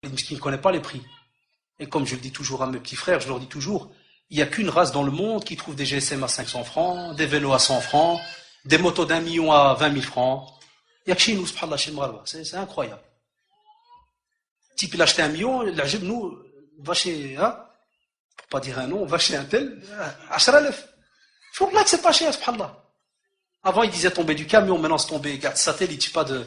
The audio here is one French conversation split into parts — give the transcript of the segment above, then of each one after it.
qui ne connaissent pas les prix. Et comme je le dis toujours à mes petits frères, je leur dis toujours, il n'y a qu'une race dans le monde qui trouve des GSM à 500 francs, des vélos à 100 francs, des motos d'1 million à 20 000 francs. Il n'y a que chez nous, subhanallah, chez le Maroc. C'est incroyable. Type, il a acheté 1 million, il a dit, nous, va chez, hein, pour pas dire un nom, va chez un tel, 10,000. Je vois que c'est pas cher, subhanallah. Avant, il disait tomber du camion, maintenant c'est tombé, garde satellite, pas de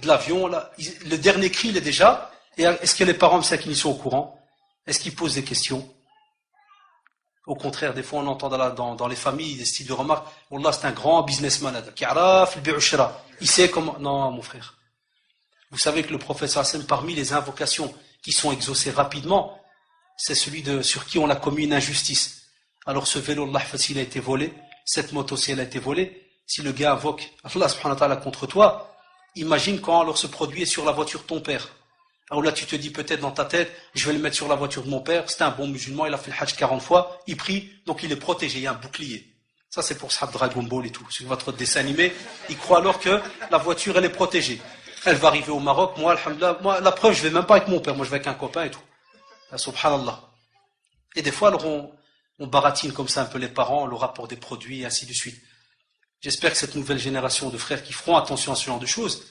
l'avion, là. Le dernier cri, il est déjà. Et est-ce que les parents, qui sont au courant? Est-ce qu'ils posent des questions? Au contraire, des fois, on entend dans les familles des styles de remarques, Wallah, c'est un grand businessman, il sait comment. Non, mon frère. Vous savez que le prophète sallallahu parmi les invocations qui sont exaucées rapidement, c'est celui sur qui on a commis une injustice. Alors ce vélo, Allah, s'il a été volé, cette moto, si elle a été volée, si le gars invoque Allah subhanahu wa ta'ala contre toi, imagine quand alors se produit sur la voiture de ton père. Alors là, tu te dis peut-être dans ta tête, je vais le mettre sur la voiture de mon père, c'était un bon musulman, il a fait le hajj 40 fois, il prie, donc il est protégé, il y a un bouclier. Ça, c'est pour ça, Dragon Ball et tout. Sur votre dessin animé, il croit alors que la voiture, elle est protégée. Elle va arriver au Maroc, moi, alhamdoulilah, moi, la preuve, je vais même pas avec mon père, moi, je vais avec un copain et tout. Subhanallah. Et des fois, alors, on baratine comme ça un peu les parents, le rapport des produits, et ainsi de suite. J'espère que cette nouvelle génération de frères qui feront attention à ce genre de choses,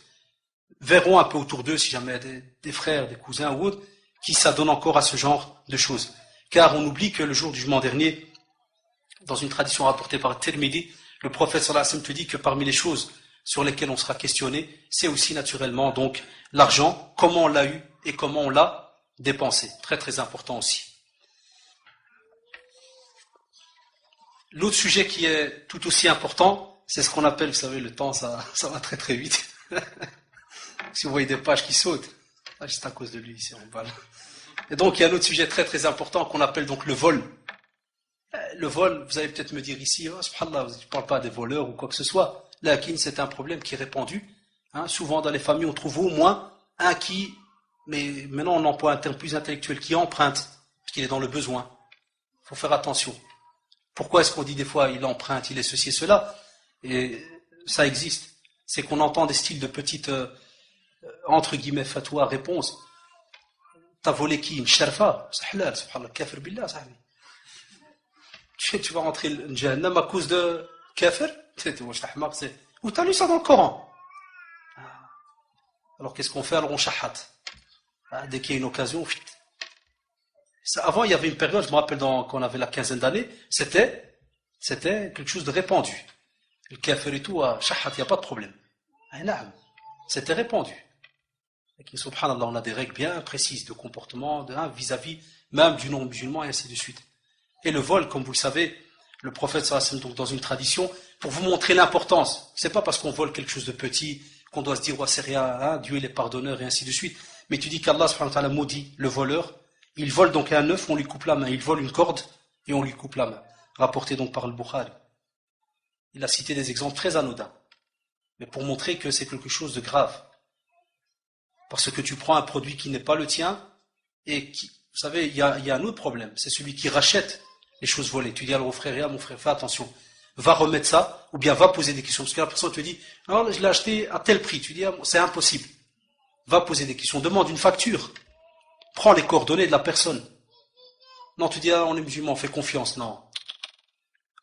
verront un peu autour d'eux, si jamais il y a des frères, des cousins ou autres, qui s'adonnent encore à ce genre de choses. Car on oublie que le jour du jugement dernier, dans une tradition rapportée par Tirmidhi, le prophète sallallahu alayhi wa sallam te dit que parmi les choses sur lesquelles on sera questionné, c'est aussi naturellement donc l'argent, comment on l'a eu et comment on l'a dépensé. Très très important aussi. L'autre sujet qui est tout aussi important, c'est ce qu'on appelle, vous savez, le temps, ça va très très vite. Si vous voyez des pages qui sautent, c'est à cause de lui ici en bas. Et donc il y a un autre sujet très très important qu'on appelle donc le vol. Le vol, vous allez peut-être me dire ici, oh, subhanallah, je ne parle pas des voleurs ou quoi que ce soit. Lakin, c'est un problème qui est répandu. Souvent dans les familles, on trouve au moins un qui, mais maintenant on emploie un terme plus intellectuel, qui emprunte, parce qu'il est dans le besoin. Il faut faire attention. Pourquoi est-ce qu'on dit des fois, il emprunte, il est ceci et cela? Et ça existe. C'est qu'on entend des styles de petites, entre guillemets, fatwa, réponses. T'as volé qui? Une sharfa? C'est halal, subhanallah, kafir billah, sahabi. Tu vas rentrer en Jahannam à cause de kafir? Ou t'as lu ça dans le Coran? Alors qu'est-ce qu'on fait? Alors on shahat. Dès qu'il y a une occasion, avant il y avait une période, je me rappelle quand on avait la quinzaine d'années, c'était quelque chose de répandu. Le kafir et tout, shahat, il n'y a pas de problème. C'était répandu. Et subhanallah, on a des règles bien précises de comportement vis-à-vis même du non-musulman et ainsi de suite. Et le vol, comme vous le savez, le prophète sallallahu alayhi wa sallam, donc dans une tradition, pour vous montrer l'importance, c'est pas parce qu'on vole quelque chose de petit qu'on doit se dire, c'est rien, Dieu il est pardonneur et ainsi de suite. Mais tu dis qu'Allah subhanahu wa ta'ala maudit le voleur, il vole donc un œuf, on lui coupe la main, il vole une corde et on lui coupe la main. Rapporté donc par le Bukhari. Il a cité des exemples très anodins, mais pour montrer que c'est quelque chose de grave. Parce que tu prends un produit qui n'est pas le tien, et qui, vous savez, il y a un autre problème, c'est celui qui rachète les choses volées. Tu dis alors au frère, mon frère, fais attention, va remettre ça, ou bien va poser des questions, parce que la personne te dit, non, je l'ai acheté à tel prix, tu dis, c'est impossible. Va poser des questions, demande une facture, prends les coordonnées de la personne. Non, tu dis, on est musulman, on fait confiance, non.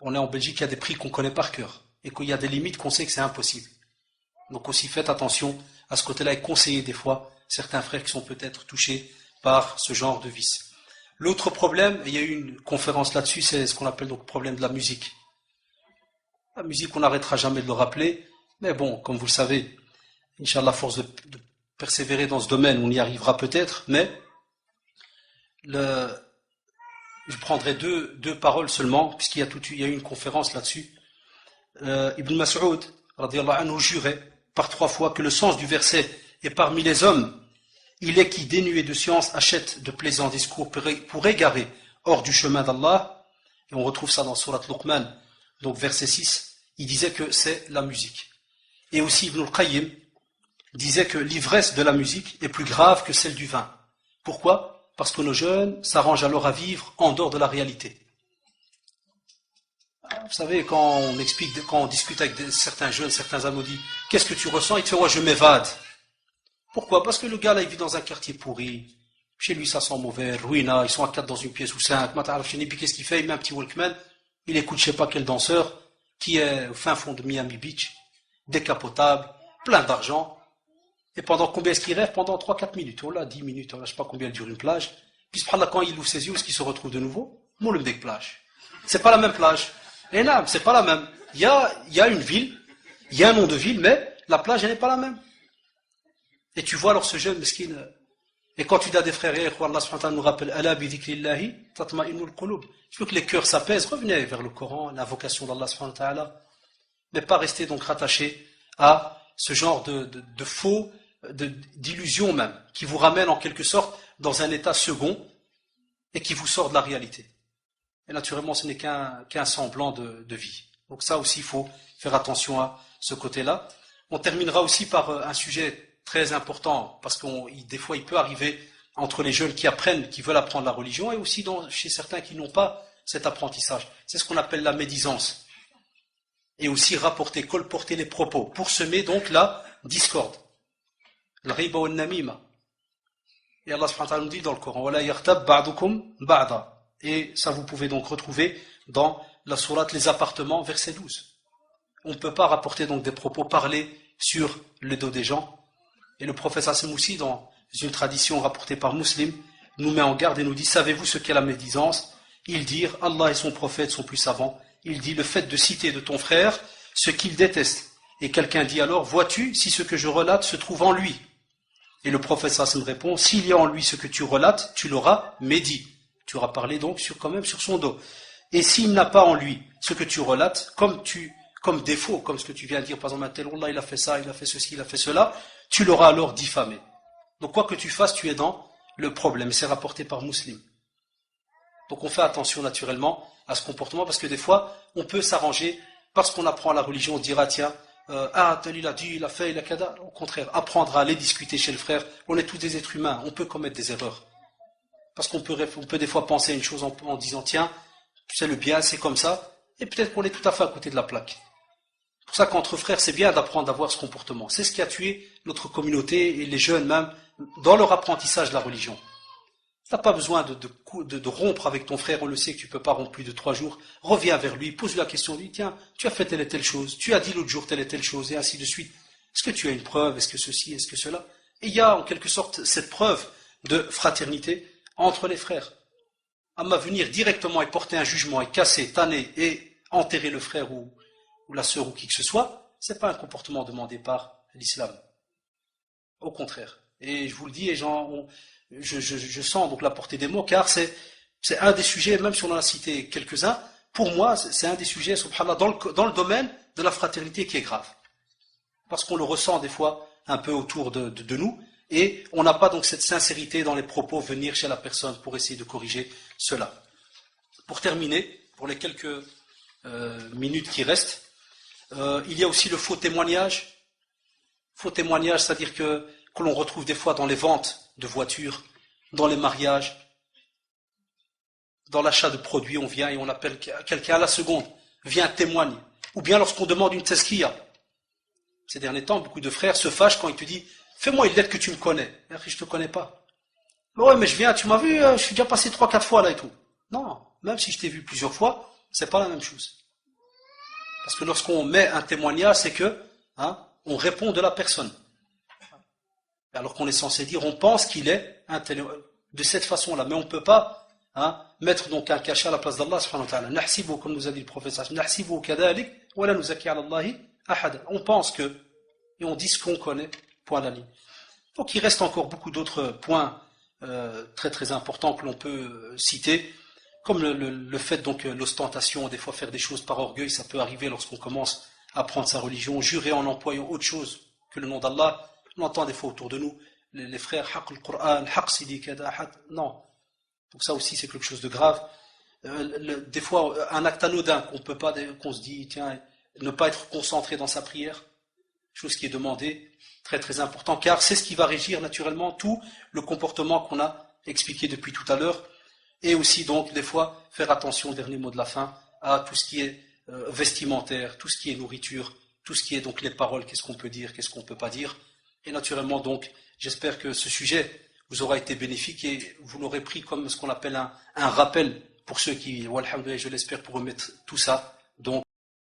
On est en Belgique, il y a des prix qu'on connaît par cœur, et qu'il y a des limites qu'on sait que c'est impossible. Donc aussi faites attention à ce côté-là et conseillez des fois certains frères qui sont peut-être touchés par ce genre de vice. L'autre problème, et il y a eu une conférence là-dessus, c'est ce qu'on appelle donc le problème de la musique. La musique, on n'arrêtera jamais de le rappeler, mais bon, comme vous le savez, Inch'Allah, à force de persévérer dans ce domaine, on y arrivera peut-être, mais je prendrai deux paroles seulement, puisqu'il y a eu une conférence là-dessus. Ibn Mas'ud, radiyallahu anhu, jurait par 3 fois que le sens du verset est parmi les hommes. Il est qui, dénué de science, achète de plaisants discours pour égarer hors du chemin d'Allah. Et on retrouve ça dans Surat Luqman, donc verset 6. Il disait que c'est la musique. Et aussi Ibn al-Qayyim disait que l'ivresse de la musique est plus grave que celle du vin. Pourquoi? Parce que nos jeunes s'arrangent alors à vivre en dehors de la réalité. Vous savez, quand on discute avec certains jeunes, certains amis, qu'est-ce que tu ressens? Il te fait, je m'évade. Pourquoi? Parce que le gars là, il vit dans un quartier pourri. Chez lui, ça sent mauvais, ruina, ils sont à 4 dans une pièce ou 5. Puis qu'est-ce qu'il fait? Il met un petit Walkman, il écoute je sais pas quel danseur, qui est au fin fond de Miami Beach, décapotable, plein d'argent. Et pendant combien est-ce qu'il rêve? Pendant 3-4 minutes. Oh là, 10 minutes, oh là, je sais pas combien elle dure une plage. Puis subhanallah, quand il ouvre ses yeux, est-ce qu'il se retrouve de nouveau? Moulem plage. C'est pas la même plage. Et là, c'est pas la même. Il y a une ville, il y a un nom de ville, mais la plage, elle n'est pas la même. Et tu vois alors ce jeune mesquin. Et quand tu as des frères, Allah subhanahu wa ta'ala nous rappelle, Ala bi dhikrillahi tatma'innul qulub. Tu veux que les cœurs s'apaisent, revenez vers le Coran, l'invocation d'Allah subhanahu wa ta'ala. Mais pas rester donc rattaché à ce genre de faux, d'illusions même, qui vous ramène en quelque sorte dans un état second et qui vous sort de la réalité. Et naturellement, ce n'est qu'un semblant de vie. Donc ça aussi, il faut faire attention à ce côté-là. On terminera aussi par un sujet très important, parce que des fois, il peut arriver entre les jeunes qui apprennent, qui veulent apprendre la religion, et aussi chez certains qui n'ont pas cet apprentissage. C'est ce qu'on appelle la médisance. Et aussi rapporter, colporter les propos, pour semer donc la discorde. Le riba ou namima. Et Allah subhanahu wa ta'ala nous dit dans le Coran, wala yaghtab ba'dukum ba'da. Et ça vous pouvez donc retrouver dans la sourate Les Appartements, verset 12. On ne peut pas rapporter donc des propos parlés sur le dos des gens. Et le prophète Hassan aussi, dans une tradition rapportée par Muslim, nous met en garde et nous dit, savez-vous ce qu'est la médisance? Il dit, Allah et son prophète sont plus savants. Il dit, le fait de citer de ton frère ce qu'il déteste. Et quelqu'un dit alors, vois-tu si ce que je relate se trouve en lui? Et le prophète Hassan répond, s'il y a en lui ce que tu relates, tu l'auras médit. Tu auras parlé donc quand même sur son dos. Et s'il n'a pas en lui ce que tu relates, comme défaut, comme ce que tu viens de dire, par exemple, un tel, Allah, il a fait ça, il a fait ceci, il a fait cela, tu l'auras alors diffamé. Donc quoi que tu fasses, tu es dans le problème. C'est rapporté par Muslim. Donc on fait attention naturellement à ce comportement, parce que des fois, on peut s'arranger, parce qu'on apprend à la religion, on dira, tiens, tel il a dit, il a fait, il a kada. Au contraire, apprendre à aller discuter chez le frère, on est tous des êtres humains, on peut commettre des erreurs. Parce qu'on peut des fois penser une chose en disant, tiens, tu sais le bien, c'est comme ça, et peut-être qu'on est tout à fait à côté de la plaque. C'est pour ça qu'entre frères, c'est bien d'apprendre à avoir ce comportement. C'est ce qui a tué notre communauté et les jeunes même dans leur apprentissage de la religion. Tu n'as pas besoin de rompre avec ton frère, on le sait que tu ne peux pas rompre plus de 3 jours. Reviens vers lui, pose-lui la question, dis, tiens, tu as fait telle et telle chose, tu as dit l'autre jour telle et telle chose, et ainsi de suite. Est-ce que tu as une preuve? Est-ce que ceci? Est-ce que cela? Et il y a en quelque sorte cette preuve de fraternité entre les frères. À venir directement et porter un jugement et casser, tanner et enterrer le frère ou la sœur ou qui que ce soit, c'est pas un comportement demandé par l'islam. Au contraire. Et je vous le dis, et je sens donc la portée des mots, car c'est un des sujets, même si on en a cité quelques-uns, pour moi, c'est un des sujets, subhanallah, dans le domaine de la fraternité qui est grave. Parce qu'on le ressent des fois un peu autour de nous, et on n'a pas donc cette sincérité dans les propos, venir chez la personne pour essayer de corriger cela. Pour terminer, pour les quelques minutes qui restent, il y a aussi le faux témoignage. Faux témoignage, c'est-à-dire que l'on retrouve des fois dans les ventes de voitures, dans les mariages, dans l'achat de produits, on vient et on appelle quelqu'un à la seconde, viens témoigne. Ou bien lorsqu'on demande une tazkiya. Ces derniers temps, beaucoup de frères se fâchent quand il te dit fais-moi une lettre que tu me connais. Je ne te connais pas. Mais ouais, mais je viens, tu m'as vu, je suis déjà passé 3-4 fois là et tout. Non, même si je t'ai vu plusieurs fois, c'est pas la même chose. Parce que lorsqu'on met un témoignage, c'est que on répond de la personne. Alors qu'on est censé dire, on pense qu'il est de cette façon-là, mais on ne peut pas mettre donc un cachet à la place d'Allah subhanahu wa ta'ala. Nahsibu, comme nous a dit le prophète, nahsibu kadalik, wa la nuzaki ala Allahi ahad. On pense que, et on dit ce qu'on connaît, point à la ligne. Donc il reste encore beaucoup d'autres points très très importants que l'on peut citer, comme le fait donc l'ostentation, des fois faire des choses par orgueil, ça peut arriver lorsqu'on commence à apprendre sa religion, jurer en employant autre chose que le nom d'Allah. On entend des fois autour de nous les frères haq al-Qur'an, haq sidi kada, haq. Non. Donc ça aussi c'est quelque chose de grave. Des fois un acte anodin qu'on se dit tiens, ne pas être concentré dans sa prière, chose qui est demandée, très très important, car c'est ce qui va régir naturellement tout le comportement qu'on a expliqué depuis tout à l'heure, et aussi donc des fois faire attention, dernier mot de la fin, à tout ce qui est vestimentaire, tout ce qui est nourriture, tout ce qui est donc les paroles, qu'est-ce qu'on peut dire, qu'est-ce qu'on ne peut pas dire, et naturellement donc J'espère que ce sujet vous aura été bénéfique et vous l'aurez pris comme ce qu'on appelle un rappel pour ceux qui, walhamdoulilah, je l'espère, pour remettre tout ça